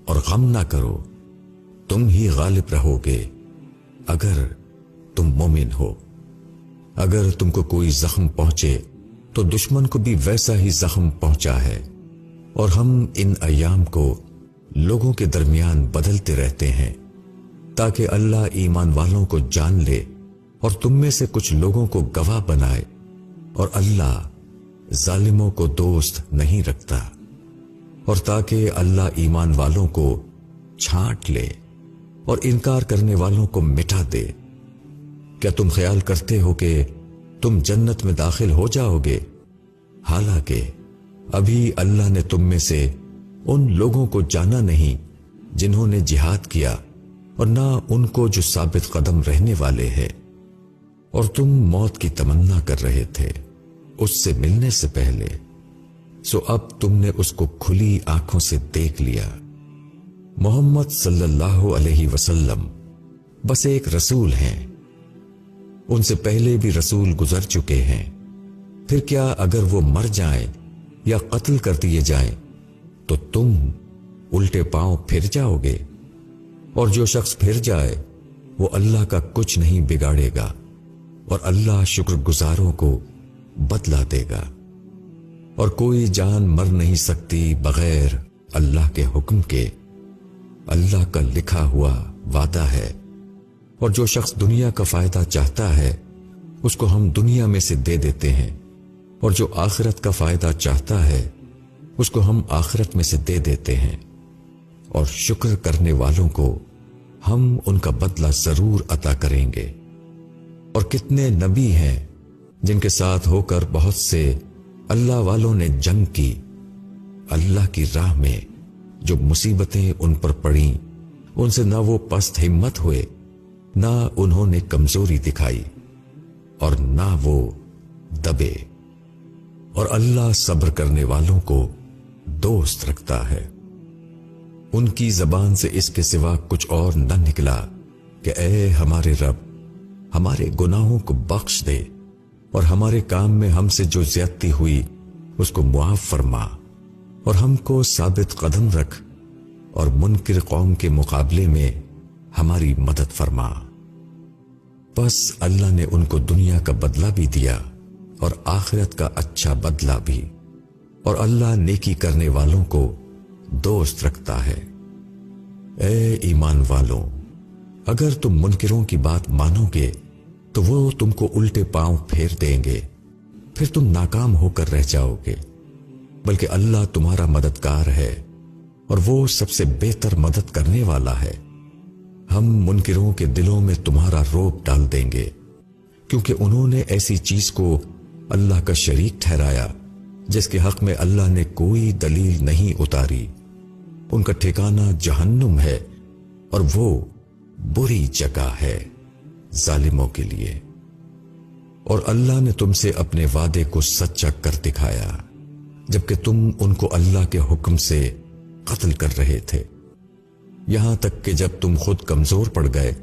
اور غم نہ کرو، تم ہی غالب رہو گے اگر تم مومن ہو۔ اگر تم کو کوئی زخم پہنچے تو دشمن کو بھی ویسا ہی زخم پہنچا ہے، اور ہم ان ایام کو لوگوں کے درمیان بدلتے رہتے ہیں تاکہ اللہ ایمان والوں کو جان لے اور تم میں سے کچھ لوگوں کو گواہ بنائے، اور اللہ ظالموں کو دوست نہیں رکھتا، اور تاکہ اللہ ایمان والوں کو چھانٹ لے اور انکار کرنے والوں کو مٹا دے۔ کیا تم خیال کرتے ہو کہ تم جنت میں داخل ہو جاؤ گے؟ حالانکہ ابھی اللہ نے تم میں سے ان لوگوں کو جانا نہیں جنہوں نے جہاد کیا، اور نہ ان کو جو ثابت قدم رہنے والے ہیں۔ اور تم موت کی تمنا کر رہے تھے اس سے ملنے سے پہلے، سو اب تم نے اس کو کھلی آنکھوں سے دیکھ لیا۔ محمد صلی اللہ علیہ وسلم بس ایک رسول ہیں، ان سے پہلے بھی رسول گزر چکے ہیں۔ پھر کیا اگر وہ مر جائیں یا قتل کر دیے جائیں تو تم الٹے پاؤں پھر جاؤ گے؟ اور جو شخص پھر جائے وہ اللہ کا کچھ نہیں بگاڑے گا، اور اللہ شکر گزاروں کو بدلہ دے گا۔ اور کوئی جان مر نہیں سکتی بغیر اللہ کے حکم کے، اللہ کا لکھا ہوا وعدہ ہے۔ اور جو شخص دنیا کا فائدہ چاہتا ہے اس کو ہم دنیا میں سے دے دیتے ہیں، اور جو آخرت کا فائدہ چاہتا ہے اس کو ہم آخرت میں سے دے دیتے ہیں، اور شکر کرنے والوں کو ہم ان کا بدلہ ضرور عطا کریں گے۔ اور کتنے نبی ہیں جن کے ساتھ ہو کر بہت سے اللہ والوں نے جنگ کی، اللہ کی راہ میں جو مصیبتیں ان پر پڑیں ان سے نہ وہ پست ہمت ہوئے، نہ انہوں نے کمزوری دکھائی اور نہ وہ دبے، اور اللہ صبر کرنے والوں کو دوست رکھتا ہے۔ ان کی زبان سے اس کے سوا کچھ اور نہ نکلا کہ اے ہمارے رب، ہمارے گناہوں کو بخش دے اور ہمارے کام میں ہم سے جو زیادتی ہوئی اس کو معاف فرما، اور ہم کو ثابت قدم رکھ اور منکر قوم کے مقابلے میں ہماری مدد فرما۔ بس اللہ نے ان کو دنیا کا بدلہ بھی دیا اور آخرت کا اچھا بدلہ بھی، اور اللہ نیکی کرنے والوں کو دوست رکھتا ہے۔ اے ایمان والوں، اگر تم منکروں کی بات مانو گے تو وہ تم کو الٹے پاؤں پھیر دیں گے، پھر تم ناکام ہو کر رہ جاؤ گے، بلکہ اللہ تمہارا مددگار ہے اور وہ سب سے بہتر مدد کرنے والا ہے۔ ہم منکروں کے دلوں میں تمہارا رعب ڈال دیں گے، کیونکہ انہوں نے ایسی چیز کو اللہ کا شریک ٹھہرایا جس کے حق میں اللہ نے کوئی دلیل نہیں اتاری۔ ان کا ٹھکانہ جہنم ہے اور وہ بری جگہ ہے ظالموں کے لیے۔ اور اللہ نے تم سے اپنے وعدے کو سچا کر دکھایا جبکہ تم ان کو اللہ کے حکم سے قتل کر رہے تھے، یہاں تک کہ جب تم خود کمزور پڑ گئے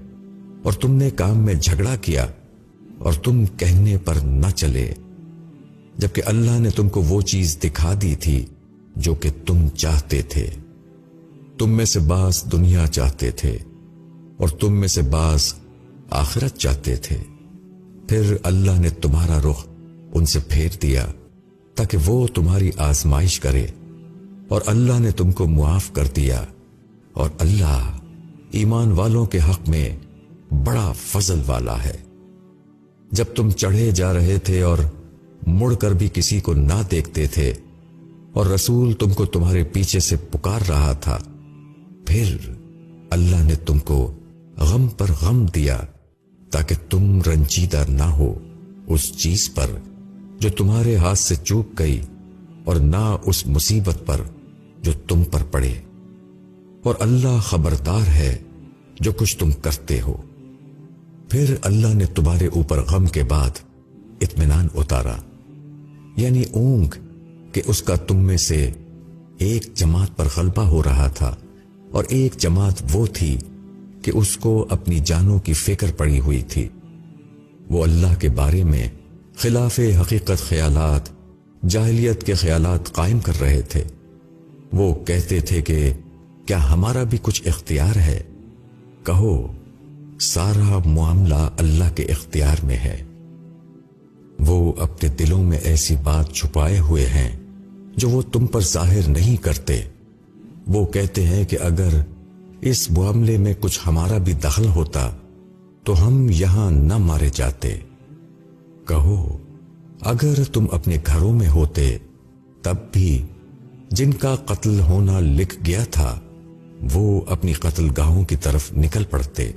اور تم نے کام میں جھگڑا کیا اور تم کہنے پر نہ چلے، جبکہ اللہ نے تم کو وہ چیز دکھا دی تھی جو کہ تم چاہتے تھے۔ تم میں سے بعض دنیا چاہتے تھے اور تم میں سے بعض آخرت چاہتے تھے، پھر اللہ نے تمہارا رخ ان سے پھیر دیا تاکہ وہ تمہاری آزمائش کرے، اور اللہ نے تم کو معاف کر دیا، اور اللہ ایمان والوں کے حق میں بڑا فضل والا ہے۔ جب تم چڑھے جا رہے تھے اور مڑ کر بھی کسی کو نہ دیکھتے تھے اور رسول تم کو تمہارے پیچھے سے پکار رہا تھا، پھر اللہ نے تم کو غم پر غم دیا تاکہ تم رنجیدہ نہ ہو اس چیز پر جو تمہارے ہاتھ سے چوک گئی، اور نہ اس مصیبت پر جو تم پر پڑے، اور اللہ خبردار ہے جو کچھ تم کرتے ہو۔ پھر اللہ نے تمہارے اوپر غم کے بعد اطمینان اتارا، یعنی اونگ کہ اس کا تم میں سے ایک جماعت پر غلبہ ہو رہا تھا، اور ایک جماعت وہ تھی کہ اس کو اپنی جانوں کی فکر پڑی ہوئی تھی۔ وہ اللہ کے بارے میں خلاف حقیقت خیالات، جاہلیت کے خیالات قائم کر رہے تھے۔ وہ کہتے تھے کہ کیا ہمارا بھی کچھ اختیار ہے؟ کہو سارا معاملہ اللہ کے اختیار میں ہے۔ وہ اپنے دلوں میں ایسی بات چھپائے ہوئے ہیں جو وہ تم پر ظاہر نہیں کرتے۔ وہ کہتے ہیں کہ اگر اس معاملے میں کچھ ہمارا بھی دخل ہوتا تو ہم یہاں نہ مارے جاتے۔ کہو اگر تم اپنے گھروں میں ہوتے تب بھی جن کا قتل ہونا لکھ گیا تھا وہ اپنی قتل گاہوں کی طرف نکل پڑتے۔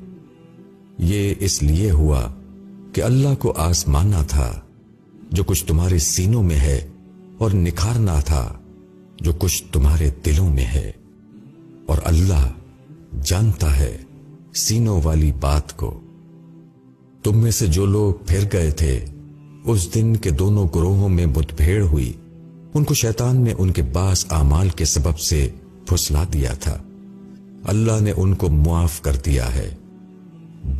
یہ اس لیے ہوا کہ اللہ کو آزمانا تھا جو کچھ تمہارے سینوں میں ہے، اور نکھارنا تھا جو کچھ تمہارے دلوں میں ہے، اور اللہ جانتا ہے سینوں والی بات کو۔ تم میں سے جو لوگ پھر گئے تھے اس دن کے دونوں گروہوں میں مدبھیڑ ہوئی، ان کو شیطان نے ان کے بعض اعمال کے سبب سے پھسلا دیا تھا۔ اللہ نے ان کو معاف کر دیا ہے،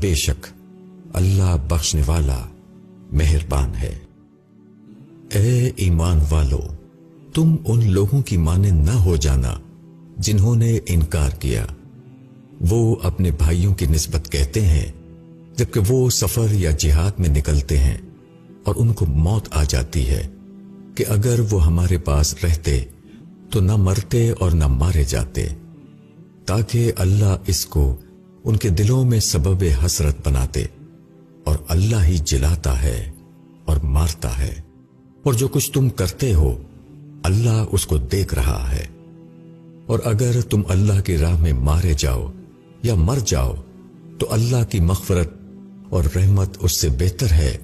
بے شک اللہ بخشنے والا مہربان ہے۔ اے ایمان والو، تم ان لوگوں کی مانند نہ ہو جانا جنہوں نے انکار کیا۔ وہ اپنے بھائیوں کی نسبت کہتے ہیں جبکہ وہ سفر یا جہاد میں نکلتے ہیں اور ان کو موت آ جاتی ہے کہ اگر وہ ہمارے پاس رہتے تو نہ مرتے اور نہ مارے جاتے، تاکہ اللہ اس کو ان کے دلوں میں سبب حسرت بناتے، اور اللہ ہی جلاتا ہے اور مارتا ہے، اور جو کچھ تم کرتے ہو اللہ اس کو دیکھ رہا ہے۔ اور اگر تم اللہ کی راہ میں مارے جاؤ یا مر جاؤ تو اللہ کی مغفرت اور رحمت اس سے بہتر ہے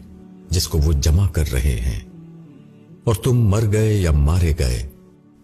جس کو وہ جمع کر رہے ہیں۔ اور تم مر گئے یا مارے گئے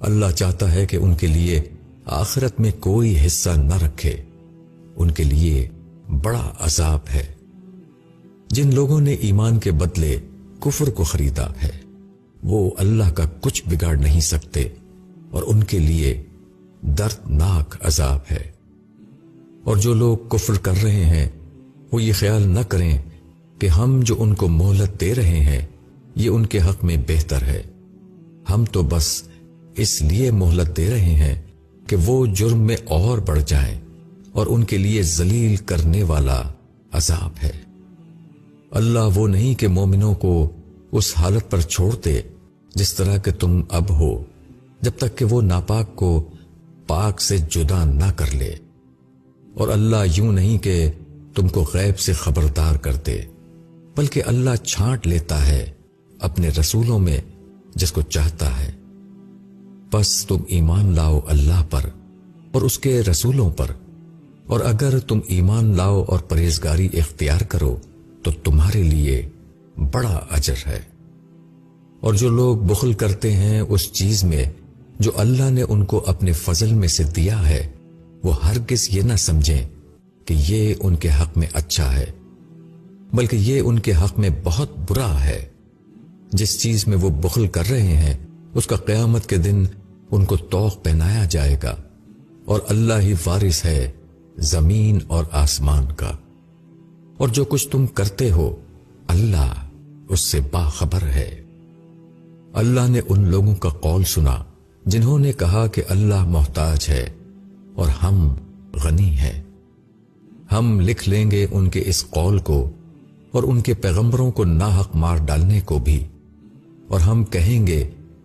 اللہ چاہتا ہے کہ ان کے لیے آخرت میں کوئی حصہ نہ رکھے، ان کے لیے بڑا عذاب ہے۔ جن لوگوں نے ایمان کے بدلے کفر کو خریدا ہے وہ اللہ کا کچھ بگاڑ نہیں سکتے اور ان کے لیے دردناک عذاب ہے۔ اور جو لوگ کفر کر رہے ہیں وہ یہ خیال نہ کریں کہ ہم جو ان کو مہلت دے رہے ہیں یہ ان کے حق میں بہتر ہے، ہم تو بس اس لیے مہلت دے رہے ہیں کہ وہ جرم میں اور بڑھ جائیں، اور ان کے لیے ذلیل کرنے والا عذاب ہے۔ اللہ وہ نہیں کہ مومنوں کو اس حالت پر چھوڑتے جس طرح کہ تم اب ہو، جب تک کہ وہ ناپاک کو پاک سے جدا نہ کر لے، اور اللہ یوں نہیں کہ تم کو غیب سے خبردار کرتے، بلکہ اللہ چھانٹ لیتا ہے اپنے رسولوں میں جس کو چاہتا ہے۔ پس تم ایمان لاؤ اللہ پر اور اس کے رسولوں پر، اور اگر تم ایمان لاؤ اور پرہیزگاری اختیار کرو تو تمہارے لیے بڑا اجر ہے۔ اور جو لوگ بخل کرتے ہیں اس چیز میں جو اللہ نے ان کو اپنے فضل میں سے دیا ہے، وہ ہرگز یہ نہ سمجھیں کہ یہ ان کے حق میں اچھا ہے، بلکہ یہ ان کے حق میں بہت برا ہے۔ جس چیز میں وہ بخل کر رہے ہیں اس کا قیامت کے دن ان کو طوق پہنایا جائے گا، اور اللہ ہی وارث ہے زمین اور آسمان کا، اور جو کچھ تم کرتے ہو اللہ اس سے باخبر ہے۔ اللہ نے ان لوگوں کا قول سنا جنہوں نے کہا کہ اللہ محتاج ہے اور ہم غنی ہیں۔ ہم لکھ لیں گے ان کے اس قول کو اور ان کے پیغمبروں کو ناحق مار ڈالنے کو بھی، اور ہم کہیں گے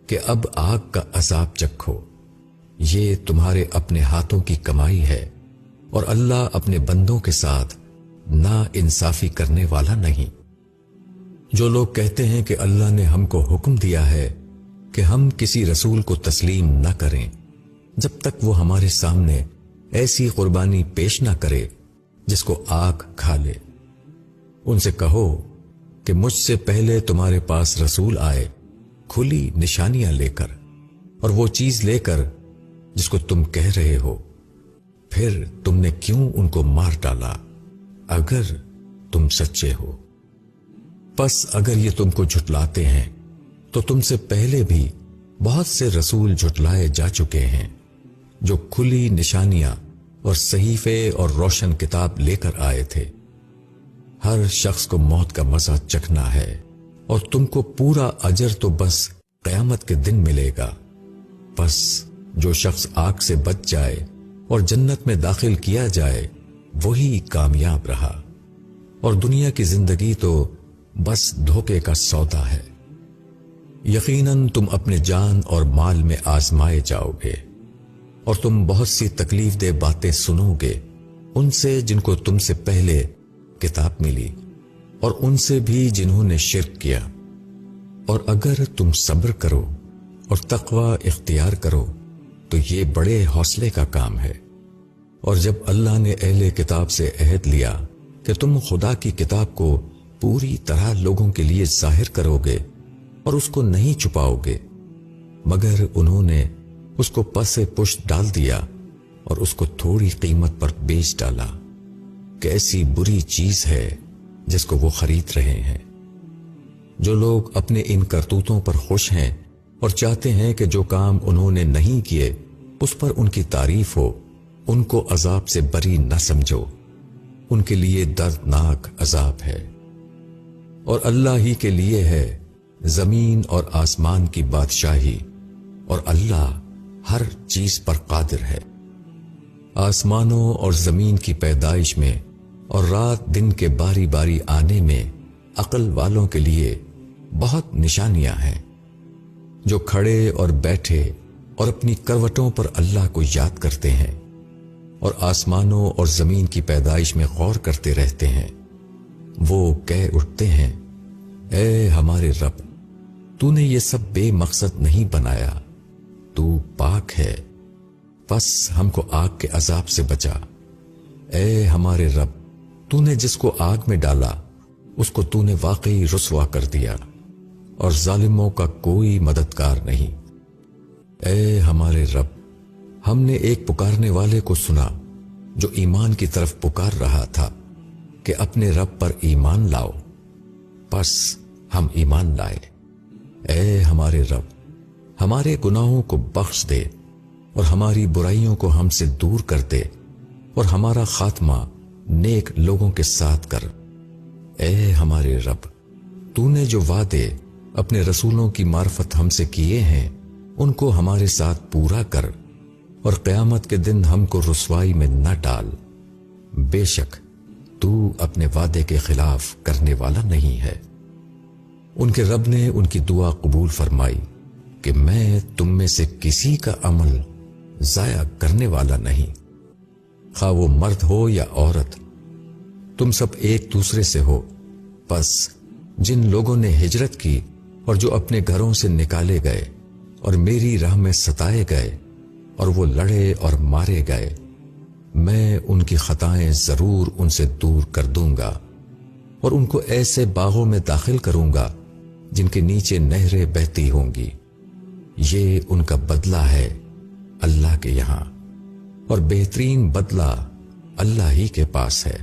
کہ اب آگ کا عذاب چکھو، یہ تمہارے اپنے ہاتھوں کی کمائی ہے، اور اللہ اپنے بندوں کے ساتھ نا انصافی کرنے والا نہیں۔ جو لوگ کہتے ہیں کہ اللہ نے ہم کو حکم دیا ہے کہ ہم کسی رسول کو تسلیم نہ کریں جب تک وہ ہمارے سامنے ایسی قربانی پیش نہ کرے جس کو آگ کھا لے، ان سے کہو کہ مجھ سے پہلے تمہارے پاس رسول آئے کھلی نشانیاں لے کر، اور وہ چیز لے کر جس کو تم کہہ رہے ہو، پھر تم نے کیوں ان کو مار ڈالا اگر تم سچے ہو؟ پس اگر یہ تم کو جھٹلاتے ہیں تو تم سے پہلے بھی بہت سے رسول جھٹلائے جا چکے ہیں جو کھلی نشانیاں اور صحیفے اور روشن کتاب لے کر آئے تھے۔ ہر شخص کو موت کا مزہ چکھنا ہے، اور تم کو پورا اجر تو بس قیامت کے دن ملے گا۔ بس جو شخص آگ سے بچ جائے اور جنت میں داخل کیا جائے وہی کامیاب رہا، اور دنیا کی زندگی تو بس دھوکے کا سودا ہے۔ یقیناً تم اپنے جان اور مال میں آزمائے جاؤ گے، اور تم بہت سی تکلیف دہ باتیں سنو گے ان سے جن کو تم سے پہلے کتاب ملی، اور ان سے بھی جنہوں نے شرک کیا۔ اور اگر تم صبر کرو اور تقوی اختیار کرو تو یہ بڑے حوصلے کا کام ہے۔ اور جب اللہ نے اہل کتاب سے عہد لیا کہ تم خدا کی کتاب کو پوری طرح لوگوں کے لیے ظاہر کرو گے اور اس کو نہیں چھپاؤ گے، مگر انہوں نے اس کو پس پشت ڈال دیا اور اس کو تھوڑی قیمت پر بیچ ڈالا، کیسی بری چیز ہے جس کو وہ خرید رہے ہیں۔ جو لوگ اپنے ان کرتوتوں پر خوش ہیں اور چاہتے ہیں کہ جو کام انہوں نے نہیں کیے اس پر ان کی تعریف ہو، ان کو عذاب سے بری نہ سمجھو، ان کے لیے دردناک عذاب ہے۔ اور اللہ ہی کے لیے ہے زمین اور آسمان کی بادشاہی، اور اللہ ہر چیز پر قادر ہے۔ آسمانوں اور زمین کی پیدائش میں اور رات دن کے باری باری آنے میں عقل والوں کے لیے بہت نشانیاں ہیں۔ جو کھڑے اور بیٹھے اور اپنی کروٹوں پر اللہ کو یاد کرتے ہیں اور آسمانوں اور زمین کی پیدائش میں غور کرتے رہتے ہیں، وہ کہہ اٹھتے ہیں، اے ہمارے رب، تو نے یہ سب بے مقصد نہیں بنایا، تو پاک ہے، بس ہم کو آگ کے عذاب سے بچا۔ اے ہمارے رب، تو نے جس کو آگ میں ڈالا اس کو تو نے واقعی رسوا کر دیا، اور ظالموں کا کوئی مددگار نہیں۔ اے ہمارے رب، ہم نے ایک پکارنے والے کو سنا جو ایمان کی طرف پکار رہا تھا کہ اپنے رب پر ایمان لاؤ، پس ہم ایمان لائے۔ اے ہمارے رب، ہمارے گناہوں کو بخش دے اور ہماری برائیوں کو ہم سے دور کر دے اور ہمارا خاتمہ نیک لوگوں کے ساتھ کر۔ اے ہمارے رب، تو نے جو وعدے اپنے رسولوں کی معرفت ہم سے کیے ہیں ان کو ہمارے ساتھ پورا کر، اور قیامت کے دن ہم کو رسوائی میں نہ ڈال۔ بے شک تو اپنے وعدے کے خلاف کرنے والا نہیں ہے۔ ان کے رب نے ان کی دعا قبول فرمائی کہ میں تم میں سے کسی کا عمل ضائع کرنے والا نہیں، خواہ وہ مرد ہو یا عورت، تم سب ایک دوسرے سے ہو۔ پس جن لوگوں نے ہجرت کی اور جو اپنے گھروں سے نکالے گئے اور میری راہ میں ستائے گئے اور وہ لڑے اور مارے گئے، میں ان کی خطائیں ضرور ان سے دور کر دوں گا اور ان کو ایسے باغوں میں داخل کروں گا جن کے نیچے نہریں بہتی ہوں گی۔ یہ ان کا بدلہ ہے اللہ کے یہاں، اور بہترین بدلہ اللہ ہی کے پاس ہے۔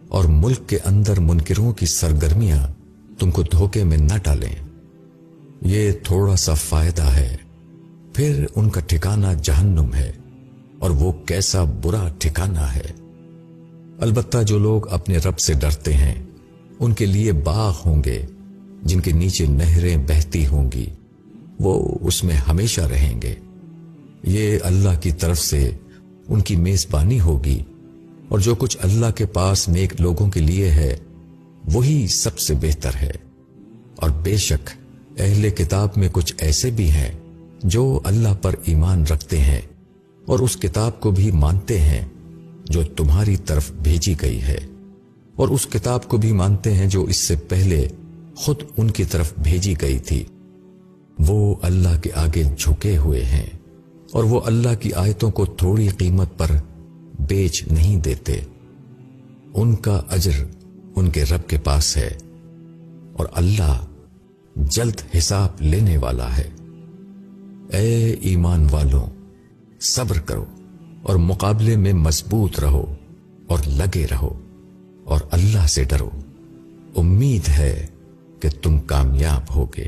اور ملک کے اندر منکروں کی سرگرمیاں تم کو دھوکے میں نہ ڈالیں، یہ تھوڑا سا فائدہ ہے، پھر ان کا ٹھکانہ جہنم ہے، اور وہ کیسا برا ٹھکانہ ہے۔ البتہ جو لوگ اپنے رب سے ڈرتے ہیں ان کے لیے باغ ہوں گے جن کے نیچے نہریں بہتی ہوں گی، وہ اس میں ہمیشہ رہیں گے۔ یہ اللہ کی طرف سے ان کی میزبانی ہوگی، اور جو کچھ اللہ کے پاس نیک لوگوں کے لیے ہے وہی سب سے بہتر ہے۔ اور بے شک اہل کتاب میں کچھ ایسے بھی ہیں جو اللہ پر ایمان رکھتے ہیں اور اس کتاب کو بھی مانتے ہیں جو تمہاری طرف بھیجی گئی ہے، اور اس کتاب کو بھی مانتے ہیں جو اس سے پہلے خود ان کی طرف بھیجی گئی تھی۔ وہ اللہ کے آگے جھکے ہوئے ہیں اور وہ اللہ کی آیتوں کو تھوڑی قیمت پر بیچ نہیں دیتے۔ ان کا اجر ان کے رب کے پاس ہے، اور اللہ جلد حساب لینے والا ہے۔ اے ایمان والوں، صبر کرو اور مقابلے میں مضبوط رہو اور لگے رہو، اور اللہ سے ڈرو، امید ہے کہ تم کامیاب ہوگے۔